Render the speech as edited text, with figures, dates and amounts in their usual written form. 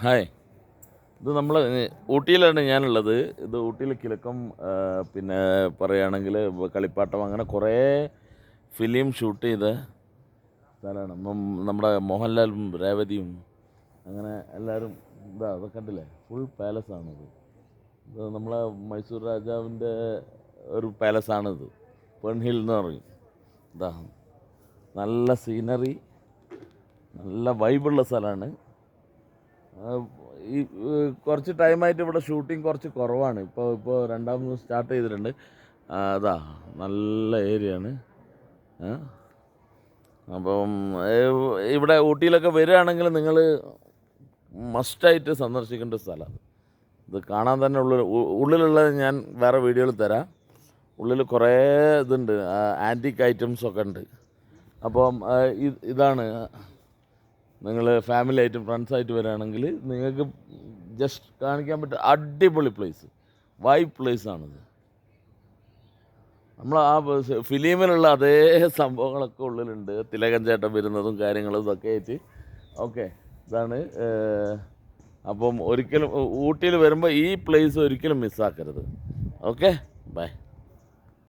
Hi, ഇത് നമ്മൾ ഊട്ടിയിലാണ് ഞാനുള്ളത്. ഇത് ഊട്ടിയിൽ കിലക്കം, പിന്നെ പറയുകയാണെങ്കിൽ കളിപ്പാട്ടം, അങ്ങനെ കുറേ ഫിലിം ഷൂട്ട് ചെയ്ത സ്ഥലമാണ്. നമ്മുടെ മോഹൻലാലും രേവതിയും അങ്ങനെ എല്ലാവരും അതൊക്കെ കണ്ടില്ലേ, ഫുൾ പാലസാണിത്. ഇത് നമ്മളെ മൈസൂർ രാജാവിൻ്റെ ഒരു പാലസാണിത്, പെൺഹിൽ എന്ന് പറയും. ഇതാ നല്ല സീനറി, നല്ല വൈബുള്ള സ്ഥലമാണ്. ഈ കുറച്ച് ടൈമായിട്ട് ഇവിടെ ഷൂട്ടിംഗ് കുറച്ച് കുറവാണ്. ഇപ്പോൾ രണ്ടാമത് സ്റ്റാർട്ട് ചെയ്തിട്ടുണ്ട്. അതാ നല്ല ഏരിയയാണ്. അപ്പം ഇവിടെ ഊട്ടിയിലൊക്കെ വരികയാണെങ്കിൽ നിങ്ങൾ മസ്റ്റായിട്ട് സന്ദർശിക്കേണ്ട സ്ഥലമാണ് ഇത്. കാണാൻ തന്നെ ഉള്ളിലുള്ളത് ഞാൻ വേറെ വീഡിയോയിൽ തരാം. ഉള്ളിൽ കുറേ ഇതുണ്ട്, ആൻറ്റിക് ഐറ്റംസൊക്കെ ഉണ്ട്. അപ്പം ഇതാണ്, നിങ്ങൾ ഫാമിലി ആയിട്ടും ഫ്രണ്ട്സായിട്ട് വരികയാണെങ്കിൽ നിങ്ങൾക്ക് ജസ്റ്റ് കാണിക്കാൻ പറ്റും അടിപൊളി പ്ലേസ്, വൈബ് പ്ലേസാണിത്. നമ്മൾ ആ ഫിലിമിലുള്ള അതേ സംഭവങ്ങളൊക്കെ ഉള്ളിലുണ്ട്. തിലകൻ ചേട്ടൻ വരുന്നതും കാര്യങ്ങളും ഇതൊക്കെ ആയിട്ട്. ഓക്കെ, ഇതാണ്. അപ്പം ഒരിക്കലും ഊട്ടിയിൽ വരുമ്പോൾ ഈ പ്ലേസ് ഒരിക്കലും മിസ്സാക്കരുത്. Okay, by.